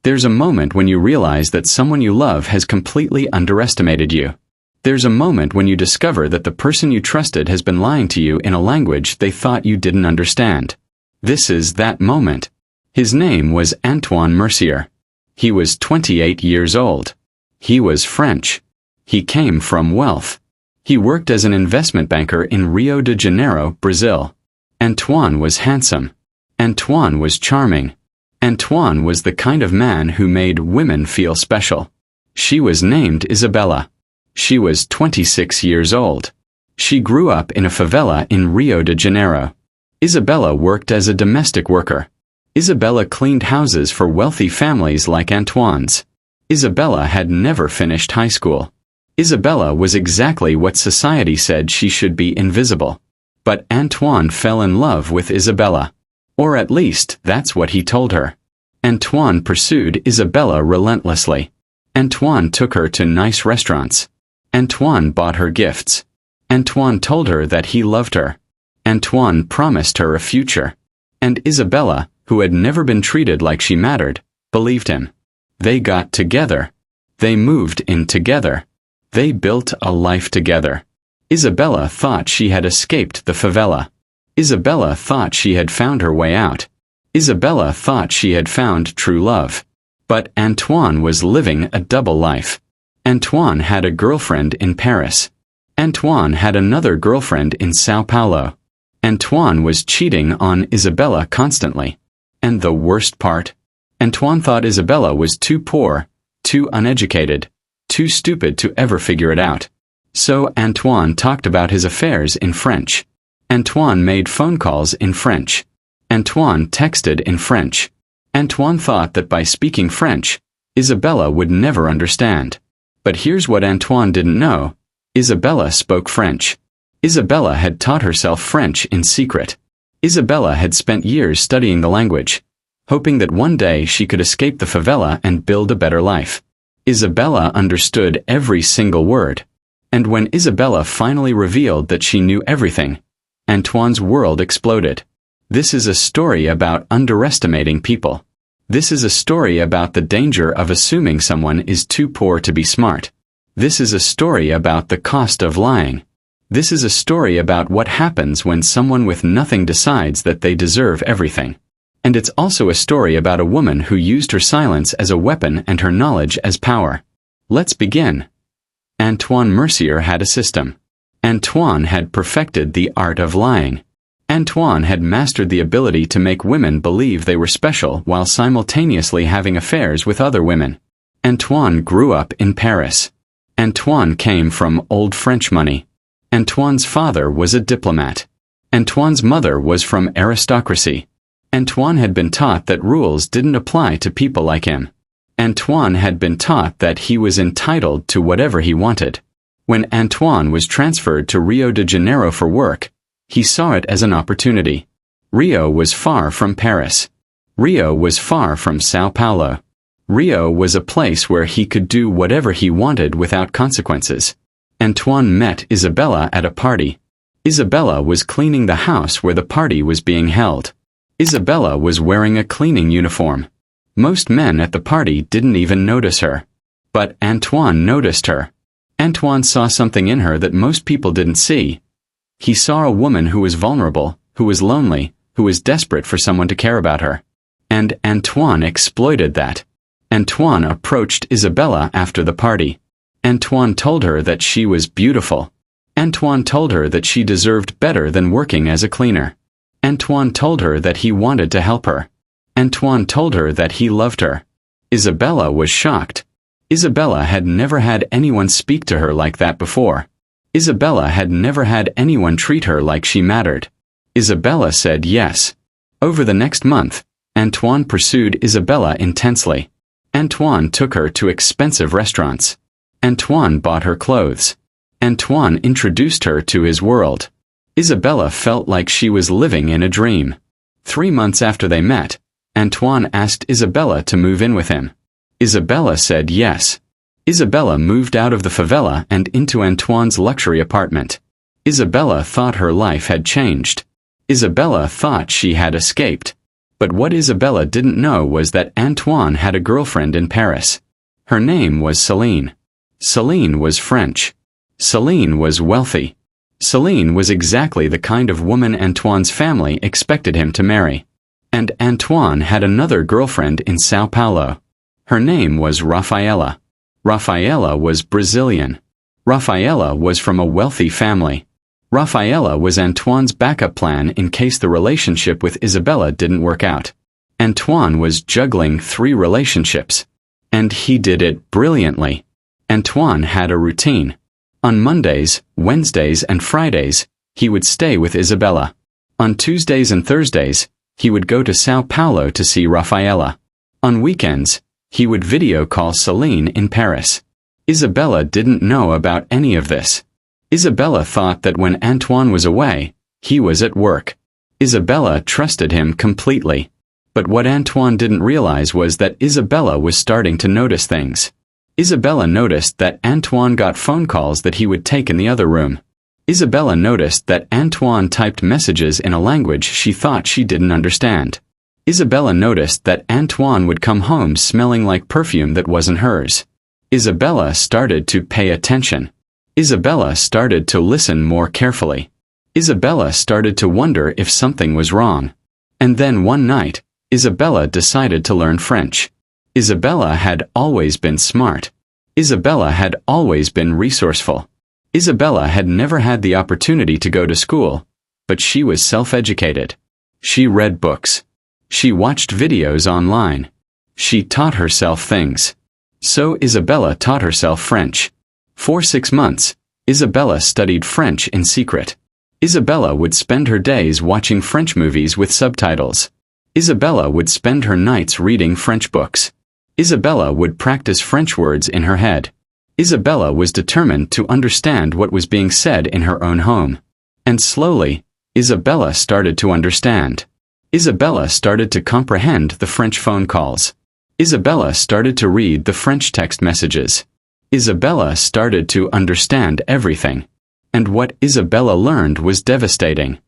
There's a moment when you realize that someone you love has completely underestimated you. There's a moment when you discover that the person you trusted has been lying to you in a language they thought you didn't understand. This is that moment. His name was Antoine Mercier. He was 28 years old. He was French. He came from wealth. He worked as an investment banker in Rio de Janeiro, Brazil. Antoine was handsome. Antoine was charming. Antoine was the kind of man who made women feel special. She was named Isabella. She was 26 years old. She grew up in a favela in Rio de Janeiro. Isabella worked as a domestic worker. Isabella cleaned houses for wealthy families like Antoine's. Isabella had never finished high school. Isabella was exactly what society said she should be: invisible. But Antoine fell in love with Isabella. Or at least, that's what he told her. Antoine pursued Isabella relentlessly. Antoine took her to nice restaurants. Antoine bought her gifts. Antoine told her that he loved her. Antoine promised her a future. And Isabella, who had never been treated like she mattered, believed him. They got together. They moved in together. They built a life together. Isabella thought she had escaped the favela. Isabella thought she had found her way out. Isabella thought she had found true love. But Antoine was living a double life. Antoine had a girlfriend in Paris. Antoine had another girlfriend in Sao Paulo. Antoine was cheating on Isabella constantly. And the worst part? Antoine thought Isabella was too poor, too uneducated, too stupid to ever figure it out. So Antoine talked about his affairs in French. Antoine made phone calls in French. Antoine texted in French. Antoine thought that by speaking French, Isabella would never understand. But here's what Antoine didn't know. Isabella spoke French. Isabella had taught herself French in secret. Isabella had spent years studying the language, hoping that one day she could escape the favela and build a better life. Isabella understood every single word. And when Isabella finally revealed that she knew everything, Antoine's world exploded. This is a story about underestimating people. This is a story about the danger of assuming someone is too poor to be smart. This is a story about the cost of lying. This is a story about what happens when someone with nothing decides that they deserve everything. And it's also a story about a woman who used her silence as a weapon and her knowledge as power. Let's begin. Antoine Mercier had a system. Antoine had perfected the art of lying. Antoine had mastered the ability to make women believe they were special while simultaneously having affairs with other women. Antoine grew up in Paris. Antoine came from old French money. Antoine's father was a diplomat. Antoine's mother was from aristocracy. Antoine had been taught that rules didn't apply to people like him. Antoine had been taught that he was entitled to whatever he wanted. When Antoine was transferred to Rio de Janeiro for work, he saw it as an opportunity. Rio was far from Paris. Rio was far from Sao Paulo. Rio was a place where he could do whatever he wanted without consequences. Antoine met Isabella at a party. Isabella was cleaning the house where the party was being held. Isabella was wearing a cleaning uniform. Most men at the party didn't even notice her. But Antoine noticed her. Antoine saw something in her that most people didn't see. He saw a woman who was vulnerable, who was lonely, who was desperate for someone to care about her. And Antoine exploited that. Antoine approached Isabella after the party. Antoine told her that she was beautiful. Antoine told her that she deserved better than working as a cleaner. Antoine told her that he wanted to help her. Antoine told her that he loved her. Isabella was shocked. Isabella had never had anyone speak to her like that before. Isabella had never had anyone treat her like she mattered. Isabella said yes. Over the next month, Antoine pursued Isabella intensely. Antoine took her to expensive restaurants. Antoine bought her clothes. Antoine introduced her to his world. Isabella felt like she was living in a dream. 3 months after they met, Antoine asked Isabella to move in with him. Isabella said yes. Isabella moved out of the favela and into Antoine's luxury apartment. Isabella thought her life had changed. Isabella thought she had escaped. But what Isabella didn't know was that Antoine had a girlfriend in Paris. Her name was Céline. Céline was French. Céline was wealthy. Céline was exactly the kind of woman Antoine's family expected him to marry. And Antoine had another girlfriend in São Paulo. Her name was Rafaela. Rafaela was Brazilian. Rafaela was from a wealthy family. Rafaela was Antoine's backup plan in case the relationship with Isabella didn't work out. Antoine was juggling 3 relationships. And he did it brilliantly. Antoine had a routine. On Mondays, Wednesdays, and Fridays, he would stay with Isabella. On Tuesdays and Thursdays, he would go to São Paulo to see Rafaela. On weekends, he would video call Céline in Paris. Isabella didn't know about any of this. Isabella thought that when Antoine was away, he was at work. Isabella trusted him completely. But what Antoine didn't realize was that Isabella was starting to notice things. Isabella noticed that Antoine got phone calls that he would take in the other room. Isabella noticed that Antoine typed messages in a language she thought she didn't understand. Isabella noticed that Antoine would come home smelling like perfume that wasn't hers. Isabella started to pay attention. Isabella started to listen more carefully. Isabella started to wonder if something was wrong. And then one night, Isabella decided to learn French. Isabella had always been smart. Isabella had always been resourceful. Isabella had never had the opportunity to go to school, but she was self-educated. She read books. She watched videos online. She taught herself things. So Isabella taught herself French. For 6 months, Isabella studied French in secret. Isabella would spend her days watching French movies with subtitles. Isabella would spend her nights reading French books. Isabella would practice French words in her head. Isabella was determined to understand what was being said in her own home. And slowly, Isabella started to understand. Isabella started to comprehend the French phone calls. Isabella started to read the French text messages. Isabella started to understand everything. And what Isabella learned was devastating.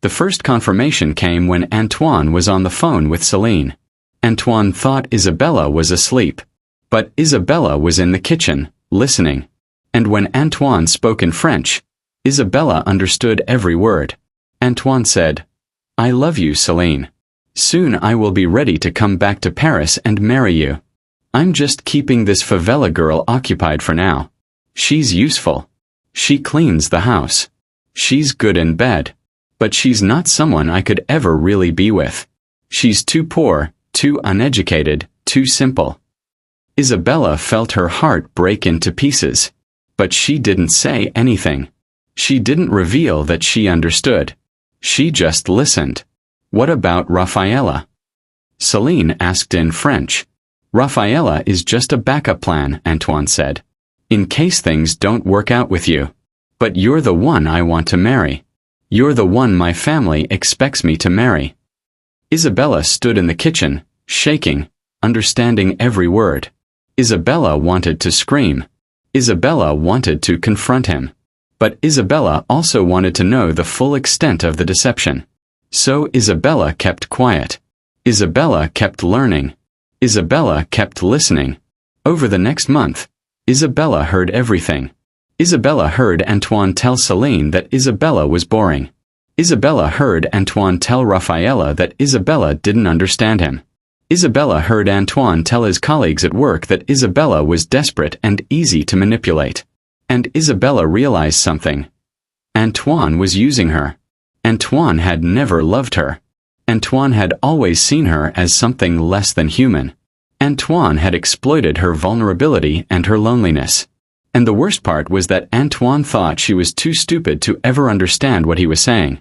The first confirmation came when Antoine was on the phone with Céline. Antoine thought Isabella was asleep. But Isabella was in the kitchen, listening. And when Antoine spoke in French, Isabella understood every word. Antoine said, "I love you, Céline. Soon I will be ready to come back to Paris and marry you. I'm just keeping this favela girl occupied for now. She's useful. She cleans the house. She's good in bed. But she's not someone I could ever really be with. She's too poor, too uneducated, too simple." Isabella felt her heart break into pieces. But she didn't say anything. She didn't reveal that she understood. She just listened. "What about Rafaela?" Céline asked in French. "Rafaela is just a backup plan," Antoine said. "In case things don't work out with you. But you're the one I want to marry. You're the one my family expects me to marry." Isabella stood in the kitchen, shaking, understanding every word. Isabella wanted to scream. Isabella wanted to confront him. But Isabella also wanted to know the full extent of the deception. So Isabella kept quiet. Isabella kept learning. Isabella kept listening. Over the next month, Isabella heard everything. Isabella heard Antoine tell Céline that Isabella was boring. Isabella heard Antoine tell Rafaela that Isabella didn't understand him. Isabella heard Antoine tell his colleagues at work that Isabella was desperate and easy to manipulate. And Isabella realized something. Antoine was using her. Antoine had never loved her. Antoine had always seen her as something less than human. Antoine had exploited her vulnerability and her loneliness. And the worst part was that Antoine thought she was too stupid to ever understand what he was saying.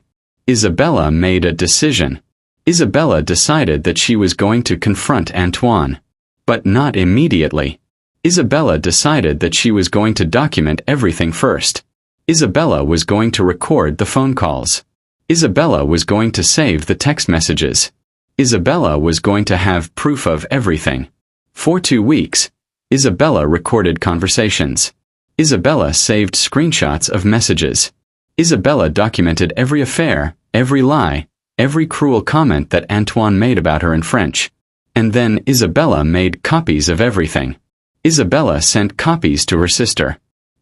Isabella made a decision. Isabella decided that she was going to confront Antoine. But not immediately. Isabella decided that she was going to document everything first. Isabella was going to record the phone calls. Isabella was going to save the text messages. Isabella was going to have proof of everything. For 2 weeks, Isabella recorded conversations. Isabella saved screenshots of messages. Isabella documented every affair, every lie, every cruel comment that Antoine made about her in French. And then Isabella made copies of everything. Isabella sent copies to her sister.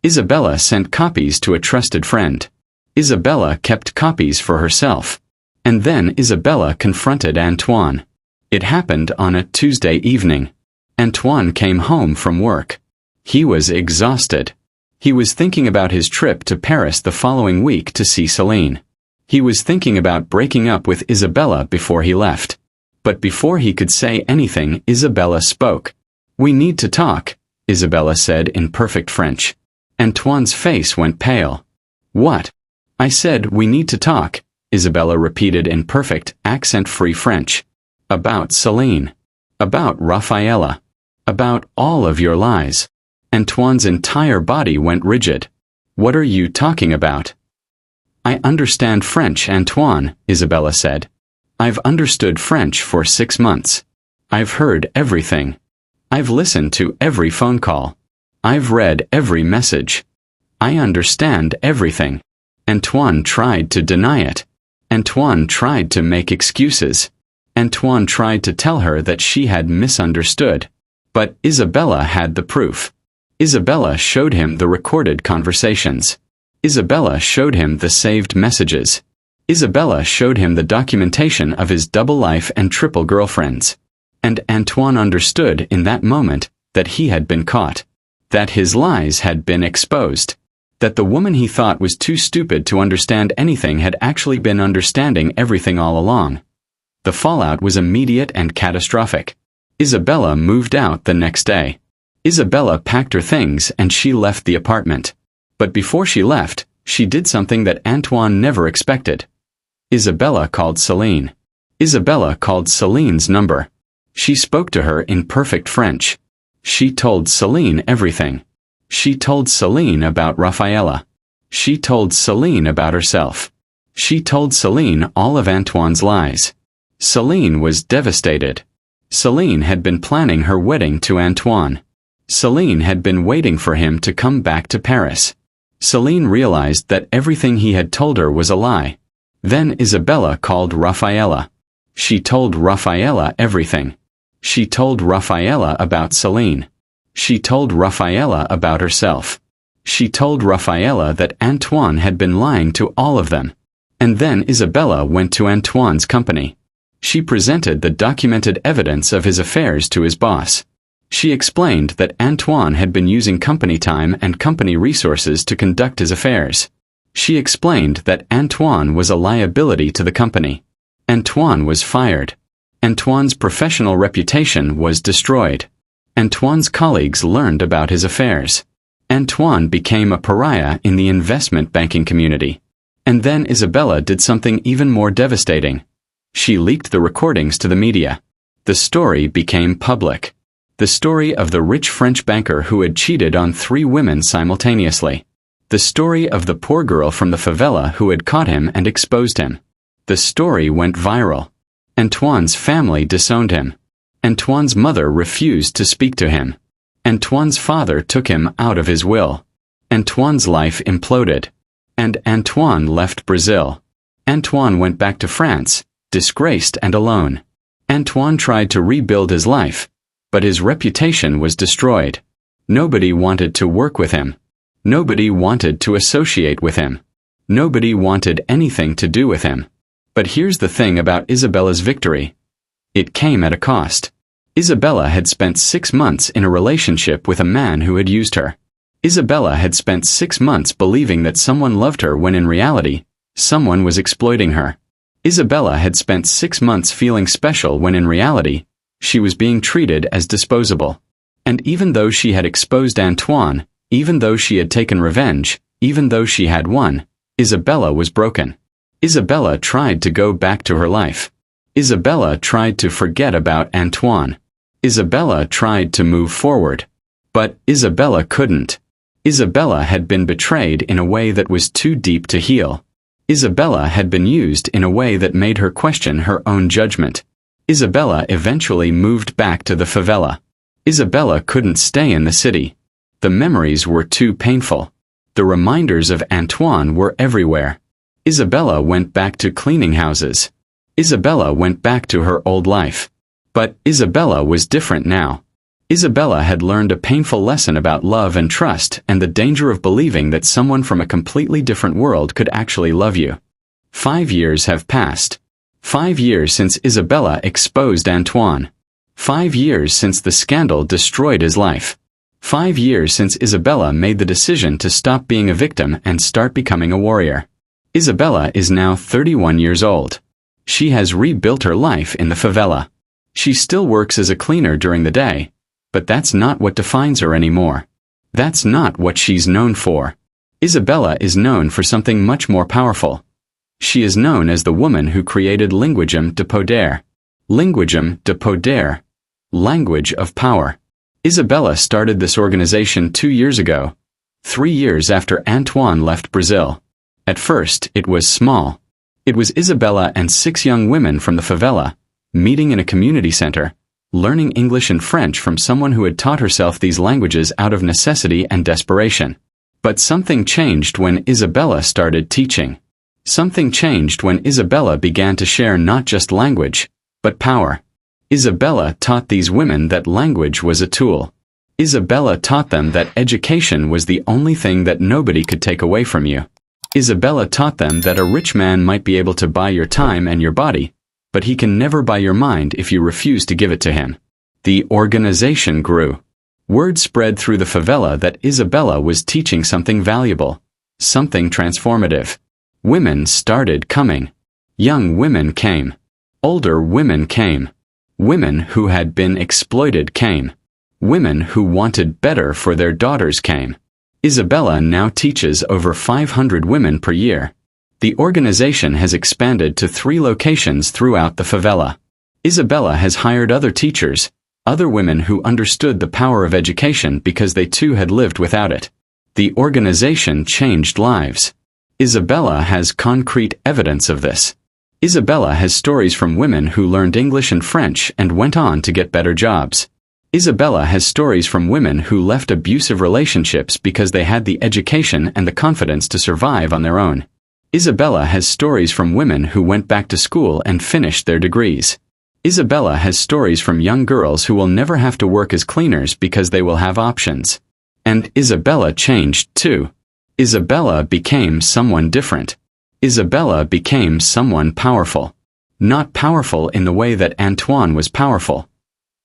Isabella sent copies to a trusted friend. Isabella kept copies for herself. And then Isabella confronted Antoine. It happened on a Tuesday evening. Antoine came home from work. He was exhausted. He was thinking about his trip to Paris the following week to see Celine. He was thinking about breaking up with Isabella before he left. But before he could say anything, Isabella spoke. "We need to talk," Isabella said in perfect French. Antoine's face went pale. "What?" "I said we need to talk," Isabella repeated in perfect, accent-free French. "About Celine. About Rafaela. About all of your lies." Antoine's entire body went rigid. "What are you talking about?" "I understand French, Antoine," Isabella said. "I've understood French for 6 months. I've heard everything. I've listened to every phone call. I've read every message. I understand everything." Antoine tried to deny it. Antoine tried to make excuses. Antoine tried to tell her that she had misunderstood. But Isabella had the proof. Isabella showed him the recorded conversations. Isabella showed him the saved messages. Isabella showed him the documentation of his double life and triple girlfriends. And Antoine understood in that moment that he had been caught. That his lies had been exposed. That the woman he thought was too stupid to understand anything had actually been understanding everything all along. The fallout was immediate and catastrophic. Isabella moved out the next day. Isabella packed her things and she left the apartment. But before she left, she did something that Antoine never expected. Isabella called Celine. Isabella called Celine's number. She spoke to her in perfect French. She told Celine everything. She told Celine about Rafaela. She told Celine about herself. She told Celine all of Antoine's lies. Celine was devastated. Celine had been planning her wedding to Antoine. Celine had been waiting for him to come back to Paris. Celine realized that everything he had told her was a lie. Then Isabella called Rafaela. She told Rafaela everything. She told Rafaela about Celine. She told Rafaela about herself. She told Rafaela that Antoine had been lying to all of them. And then Isabella went to Antoine's company. She presented the documented evidence of his affairs to his boss. She explained that Antoine had been using company time and company resources to conduct his affairs. She explained that Antoine was a liability to the company. Antoine was fired. Antoine's professional reputation was destroyed. Antoine's colleagues learned about his affairs. Antoine became a pariah in the investment banking community. And then Isabella did something even more devastating. She leaked the recordings to the media. The story became public. The story of the rich French banker who had cheated on 3 women simultaneously. The story of the poor girl from the favela who had caught him and exposed him. The story went viral. Antoine's family disowned him. Antoine's mother refused to speak to him. Antoine's father took him out of his will. Antoine's life imploded. And Antoine left Brazil. Antoine went back to France, disgraced and alone. Antoine tried to rebuild his life, but his reputation was destroyed. Nobody wanted to work with him. Nobody wanted to associate with him. Nobody wanted anything to do with him. But here's the thing about Isabella's victory. It came at a cost. Isabella had spent 6 months in a relationship with a man who had used her. Isabella had spent 6 months believing that someone loved her when in reality, someone was exploiting her. Isabella had spent 6 months feeling special when in reality, she was being treated as disposable. And even though she had exposed Antoine, even though she had taken revenge, even though she had won, Isabella was broken. Isabella tried to go back to her life. Isabella tried to forget about Antoine. Isabella tried to move forward. But Isabella couldn't. Isabella had been betrayed in a way that was too deep to heal. Isabella had been used in a way that made her question her own judgment. Isabella eventually moved back to the favela. Isabella couldn't stay in the city. The memories were too painful. The reminders of Antoine were everywhere. Isabella went back to cleaning houses. Isabella went back to her old life. But Isabella was different now. Isabella had learned a painful lesson about love and trust and the danger of believing that someone from a completely different world could actually love you. 5 years have passed. 5 years since Isabella exposed Antoine. 5 years since the scandal destroyed his life. 5 years since Isabella made the decision to stop being a victim and start becoming a warrior. Isabella is now 31 years old. She has rebuilt her life in the favela. She still works as a cleaner during the day, but that's not what defines her anymore. That's not what she's known for. Isabella is known for something much more powerful. She is known as the woman who created Linguagem de Poder. Linguagem de Poder. Language of power. Isabella started this organization 2 years ago, 3 years after Antoine left Brazil. At first, it was small. It was Isabella and 6 young women from the favela, meeting in a community center, learning English and French from someone who had taught herself these languages out of necessity and desperation. But something changed when Isabella started teaching. Something changed when Isabella began to share not just language, but power. Isabella taught these women that language was a tool. Isabella taught them that education was the only thing that nobody could take away from you. Isabella taught them that a rich man might be able to buy your time and your body, but he can never buy your mind if you refuse to give it to him. The organization grew. Word spread through the favela that Isabella was teaching something valuable, something transformative. Women started coming. Young women came. Older women came. Women who had been exploited came. Women who wanted better for their daughters came. Isabella now teaches over 500 women per year. The organization has expanded to 3 locations throughout the favela. Isabella has hired other teachers, other women who understood the power of education because they too had lived without it. The organization changed lives. Isabella has concrete evidence of this. Isabella has stories from women who learned English and French and went on to get better jobs. Isabella has stories from women who left abusive relationships because they had the education and the confidence to survive on their own. Isabella has stories from women who went back to school and finished their degrees. Isabella has stories from young girls who will never have to work as cleaners because they will have options. And Isabella changed too. Isabella became someone different. Isabella became someone powerful. Not powerful in the way that Antoine was powerful.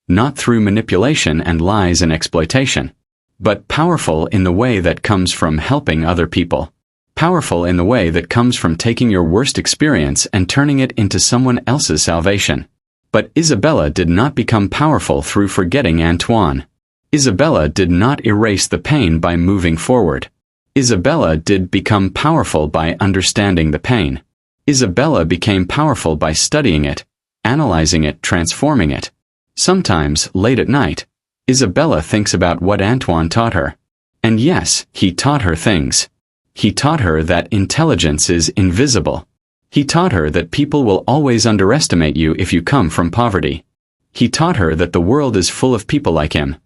Not through manipulation and lies and exploitation. But powerful in the way that comes from helping other people. Powerful in the way that comes from taking your worst experience and turning it into someone else's salvation. But Isabella did not become powerful through forgetting Antoine. Isabella did not erase the pain by moving forward. Isabella did become powerful by understanding the pain. Isabella became powerful by studying it, analyzing it, transforming it. Sometimes, late at night, Isabella thinks about what Antoine taught her. And yes, he taught her things. He taught her that intelligence is invisible. He taught her that people will always underestimate you if you come from poverty. He taught her that the world is full of people like him.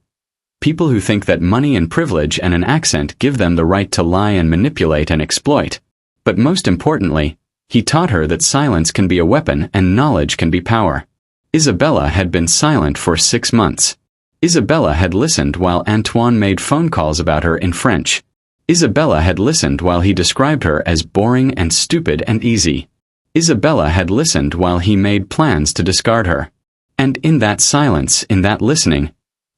People who think that money and privilege and an accent give them the right to lie and manipulate and exploit. But most importantly, he taught her that silence can be a weapon and knowledge can be power. Isabella had been silent for 6 months. Isabella had listened while Antoine made phone calls about her in French. Isabella had listened while he described her as boring and stupid and easy. Isabella had listened while he made plans to discard her. And in that silence, in that listening,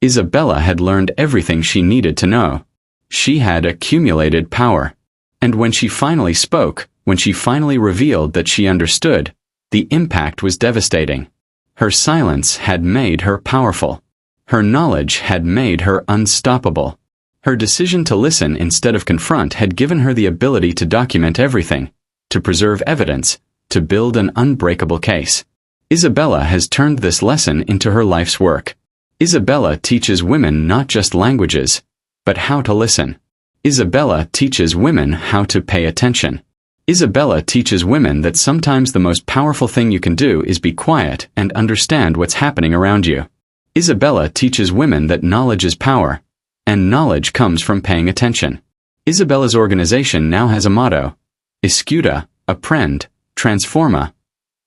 Isabella had learned everything she needed to know. She had accumulated power. And when she finally spoke, when she finally revealed that she understood, the impact was devastating. Her silence had made her powerful. Her knowledge had made her unstoppable. Her decision to listen instead of confront had given her the ability to document everything, to preserve evidence, to build an unbreakable case. Isabella has turned this lesson into her life's work. Isabella teaches women not just languages, but how to listen. Isabella teaches women how to pay attention. Isabella teaches women that sometimes the most powerful thing you can do is be quiet and understand what's happening around you. Isabella teaches women that knowledge is power, and knowledge comes from paying attention. Isabella's organization now has a motto: Escuta, aprende, transforma.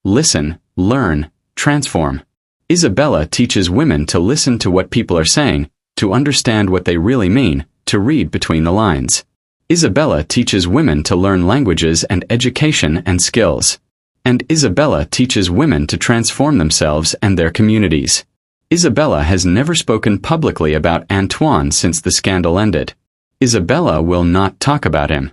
Listen, learn, transform. Isabella teaches women to listen to what people are saying, to understand what they really mean, to read between the lines. Isabella teaches women to learn languages and education and skills. And Isabella teaches women to transform themselves and their communities. Isabella has never spoken publicly about Antoine since the scandal ended. Isabella will not talk about him.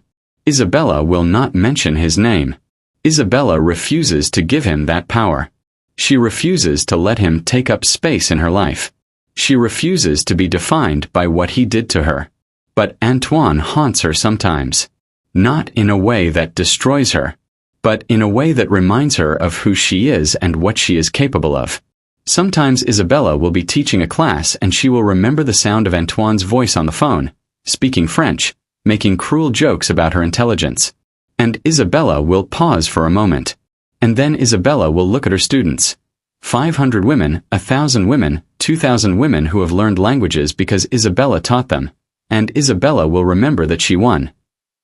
Isabella will not mention his name. Isabella refuses to give him that power. She refuses to let him take up space in her life. She refuses to be defined by what he did to her. But Antoine haunts her sometimes. Not in a way that destroys her, but in a way that reminds her of who she is and what she is capable of. Sometimes Isabella will be teaching a class and she will remember the sound of Antoine's voice on the phone, speaking French, making cruel jokes about her intelligence. And Isabella will pause for a moment. And then Isabella will look at her students. 500 women, 1,000 women, 2,000 women who have learned languages because Isabella taught them. And Isabella will remember that she won.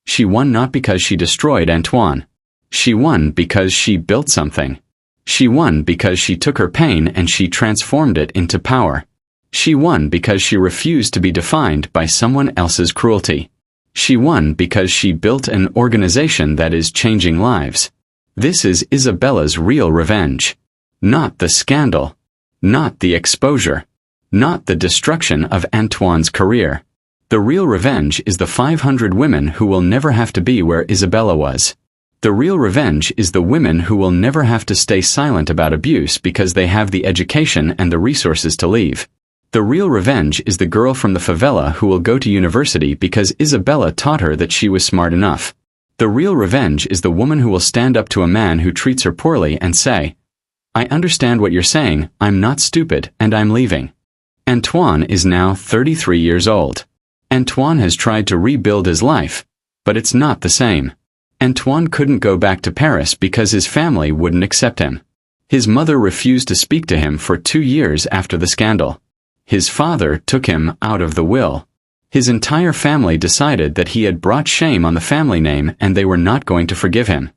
She won not because she destroyed Antoine. She won because she built something. She won because she took her pain and she transformed it into power. She won because she refused to be defined by someone else's cruelty. She won because she built an organization that is changing lives. This is Isabella's real revenge. Not the scandal. Not the exposure. Not the destruction of Antoine's career. The real revenge is the 500 women who will never have to be where Isabella was. The real revenge is the women who will never have to stay silent about abuse because they have the education and the resources to leave. The real revenge is the girl from the favela who will go to university because Isabella taught her that she was smart enough. The real revenge is the woman who will stand up to a man who treats her poorly and say, "I understand what you're saying, I'm not stupid, and I'm leaving." Antoine is now 33 years old. Antoine has tried to rebuild his life, but it's not the same. Antoine couldn't go back to Paris because his family wouldn't accept him. His mother refused to speak to him for 2 years after the scandal. His father took him out of the will. His entire family decided that he had brought shame on the family name and they were not going to forgive him.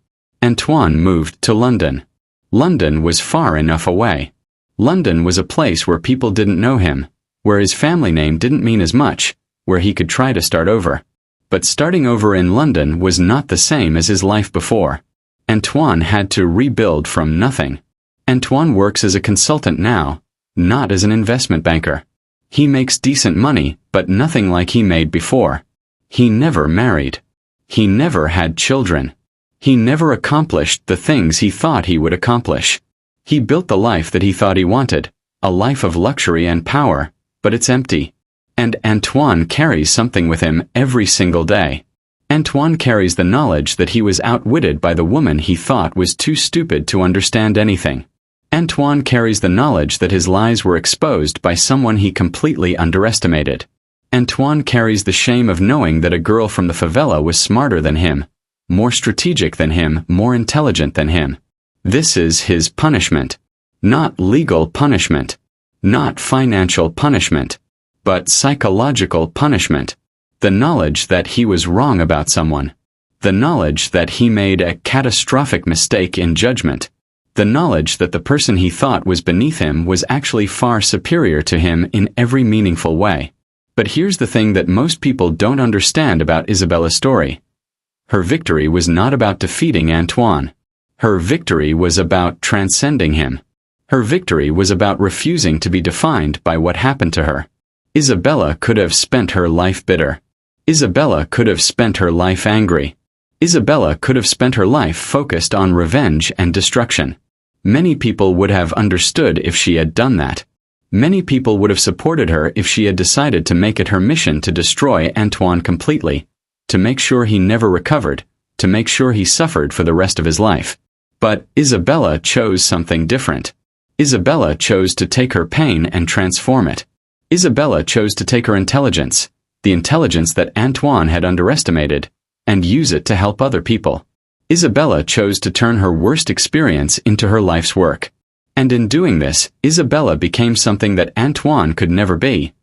Antoine moved to London. London was far enough away. London was a place where people didn't know him, where his family name didn't mean as much, where he could try to start over. But starting over in London was not the same as his life before. Antoine had to rebuild from nothing. Antoine works as a consultant now, not as an investment banker. He makes decent money, but nothing like he made before. He never married. He never had children. He never accomplished the things he thought he would accomplish. He built the life that he thought he wanted, a life of luxury and power, but it's empty. And Antoine carries something with him every single day. Antoine carries the knowledge that he was outwitted by the woman he thought was too stupid to understand anything. Antoine carries the knowledge that his lies were exposed by someone he completely underestimated. Antoine carries the shame of knowing that a girl from the favela was smarter than him, more strategic than him, more intelligent than him. This is his punishment. Not legal punishment. Not financial punishment. But psychological punishment. The knowledge that he was wrong about someone. The knowledge that he made a catastrophic mistake in judgment. The knowledge that the person he thought was beneath him was actually far superior to him in every meaningful way. But here's the thing that most people don't understand about Isabella's story. Her victory was not about defeating Antoine. Her victory was about transcending him. Her victory was about refusing to be defined by what happened to her. Isabella could have spent her life bitter. Isabella could have spent her life angry. Isabella could have spent her life focused on revenge and destruction. Many people would have understood if she had done that. Many people would have supported her if she had decided to make it her mission to destroy Antoine completely, to make sure he never recovered, to make sure he suffered for the rest of his life. But Isabella chose something different. Isabella chose to take her pain and transform it. Isabella chose to take her intelligence, the intelligence that Antoine had underestimated, and use it to help other people. Isabella chose to turn her worst experience into her life's work. And in doing this, Isabella became something that Antoine could never be.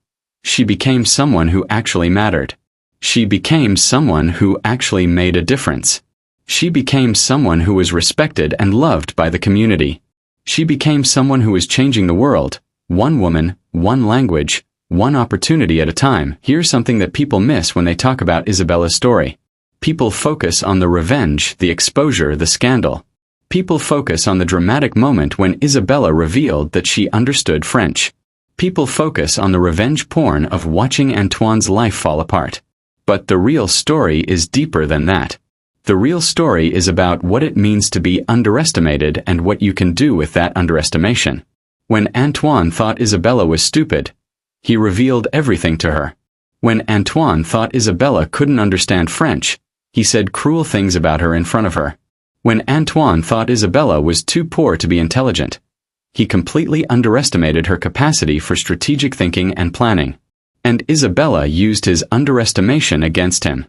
She became someone who actually mattered. She became someone who actually made a difference. She became someone who was respected and loved by the community. She became someone who was changing the world, one woman, one language, one opportunity at a time. Here's something that people miss when they talk about Isabella's story. People focus on the revenge, the exposure, the scandal. People focus on the dramatic moment when Isabella revealed that she understood French. People focus on the revenge porn of watching Antoine's life fall apart. But the real story is deeper than that. The real story is about what it means to be underestimated and what you can do with that underestimation. When Antoine thought Isabella was stupid, he revealed everything to her. When Antoine thought Isabella couldn't understand French, he said cruel things about her in front of her. When Antoine thought Isabella was too poor to be intelligent, he completely underestimated her capacity for strategic thinking and planning. And Isabella used his underestimation against him.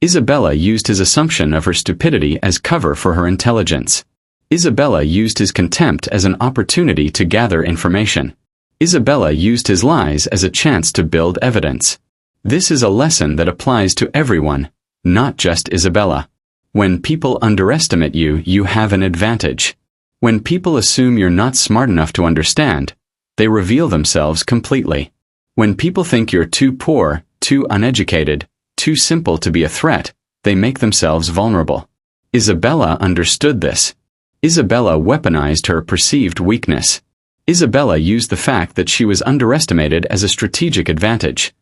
Isabella used his assumption of her stupidity as cover for her intelligence. Isabella used his contempt as an opportunity to gather information. Isabella used his lies as a chance to build evidence. This is a lesson that applies to everyone, not just Isabella. When people underestimate you, you have an advantage. When people assume you're not smart enough to understand, they reveal themselves completely. When people think you're too poor, too uneducated, too simple to be a threat, they make themselves vulnerable. Isabella understood this. Isabella weaponized her perceived weakness. Isabella used the fact that she was underestimated as a strategic advantage.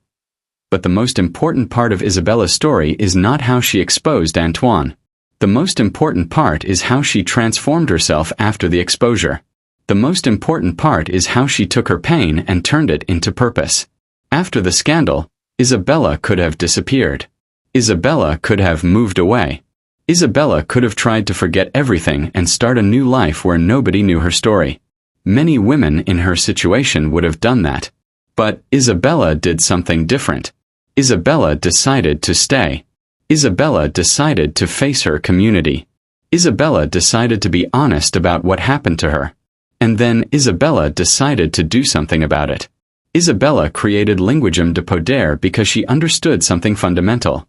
But the most important part of Isabella's story is not how she exposed Antoine. The most important part is how she transformed herself after the exposure. The most important part is how she took her pain and turned it into purpose. After the scandal, Isabella could have disappeared. Isabella could have moved away. Isabella could have tried to forget everything and start a new life where nobody knew her story. Many women in her situation would have done that. But Isabella did something different. Isabella decided to stay. Isabella decided to face her community. Isabella decided to be honest about what happened to her. And then Isabella decided to do something about it. Isabella created Linguagem de Poder because she understood something fundamental.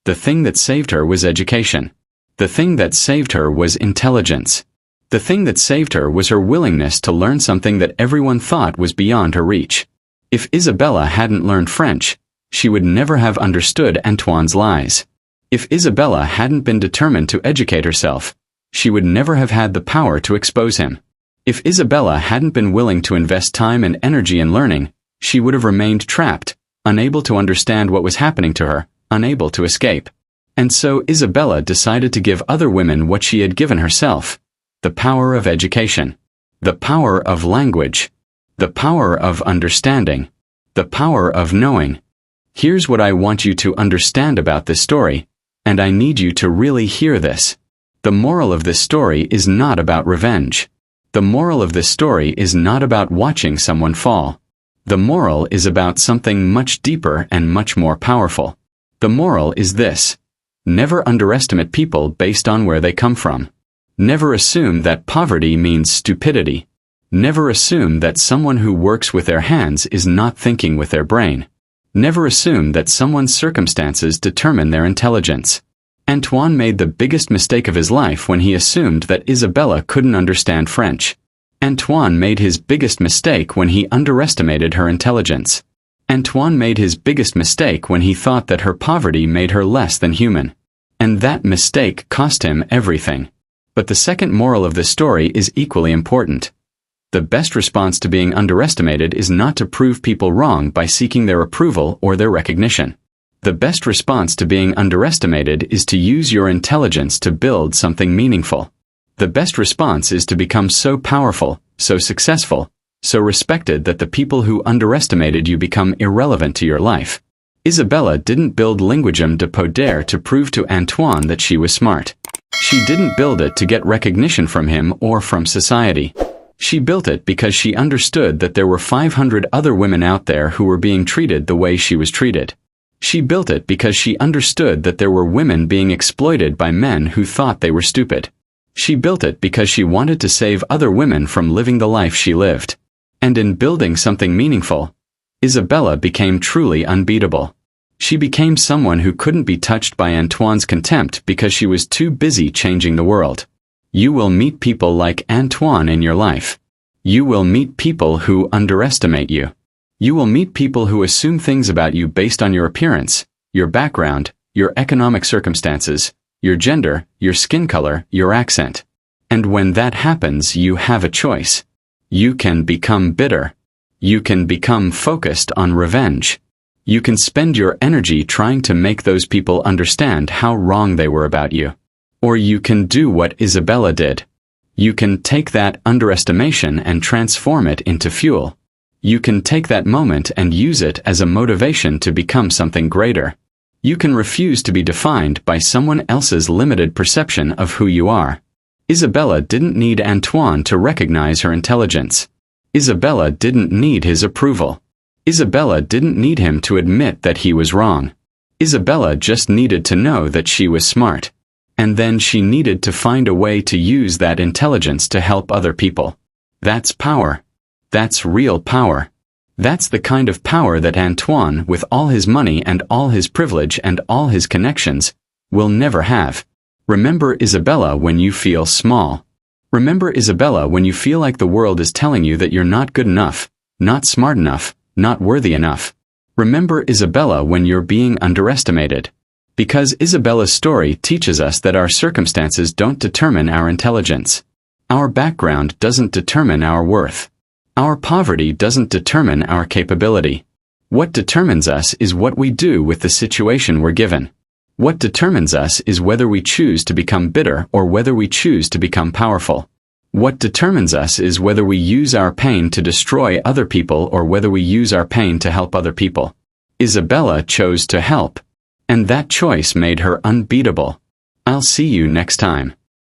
The thing that saved her was education. The thing that saved her was intelligence. The thing that saved her was her willingness to learn something that everyone thought was beyond her reach. If Isabella hadn't learned French, she would never have understood Antoine's lies. If Isabella hadn't been determined to educate herself, she would never have had the power to expose him. If Isabella hadn't been willing to invest time and energy in learning, she would have remained trapped, unable to understand what was happening to her, unable to escape. And so Isabella decided to give other women what she had given herself: the power of education, the power of language, the power of understanding, the power of knowing. Here's what I want you to understand about this story, and I need you to really hear this. The moral of this story is not about revenge. The moral of this story is not about watching someone fall. The moral is about something much deeper and much more powerful. The moral is this: never underestimate people based on where they come from. Never assume that poverty means stupidity. Never assume that someone who works with their hands is not thinking with their brain. Never assume that someone's circumstances determine their intelligence. Antoine made the biggest mistake of his life when he assumed that Isabella couldn't understand French. Antoine made his biggest mistake when he underestimated her intelligence. Antoine made his biggest mistake when he thought that her poverty made her less than human. And that mistake cost him everything. But the second moral of this story is equally important. The best response to being underestimated is not to prove people wrong by seeking their approval or their recognition. The best response to being underestimated is to use your intelligence to build something meaningful. The best response is to become so powerful, so successful, so respected that the people who underestimated you become irrelevant to your life. Isabella didn't build Linguagem de Poder to prove to Antoine that she was smart. She didn't build it to get recognition from him or from society. She built it because she understood that there were 500 other women out there who were being treated the way she was treated. She built it because she understood that there were women being exploited by men who thought they were stupid. She built it because she wanted to save other women from living the life she lived. And in building something meaningful, Isabella became truly unbeatable. She became someone who couldn't be touched by Antoine's contempt because she was too busy changing the world. You will meet people like Antoine in your life. You will meet people who underestimate you. You will meet people who assume things about you based on your appearance, your background, your economic circumstances, your gender, your skin color, your accent. And when that happens, you have a choice. You can become bitter. You can become focused on revenge. You can spend your energy trying to make those people understand how wrong they were about you. Or you can do what Isabella did. You can take that underestimation and transform it into fuel. You can take that moment and use it as a motivation to become something greater. You can refuse to be defined by someone else's limited perception of who you are. Isabella didn't need Antoine to recognize her intelligence. Isabella didn't need his approval. Isabella didn't need him to admit that he was wrong. Isabella just needed to know that she was smart. And then she needed to find a way to use that intelligence to help other people. That's power. That's real power. That's the kind of power that Antoine, with all his money and all his privilege and all his connections, will never have. Remember Isabella when you feel small. Remember Isabella when you feel like the world is telling you that you're not good enough, not smart enough, not worthy enough. Remember Isabella when you're being underestimated. Because Isabella's story teaches us that our circumstances don't determine our intelligence. Our background doesn't determine our worth. Our poverty doesn't determine our capability. What determines us is what we do with the situation we're given. What determines us is whether we choose to become bitter or whether we choose to become powerful. What determines us is whether we use our pain to destroy other people or whether we use our pain to help other people. Isabella chose to help. And that choice made her unbeatable. I'll see you next time.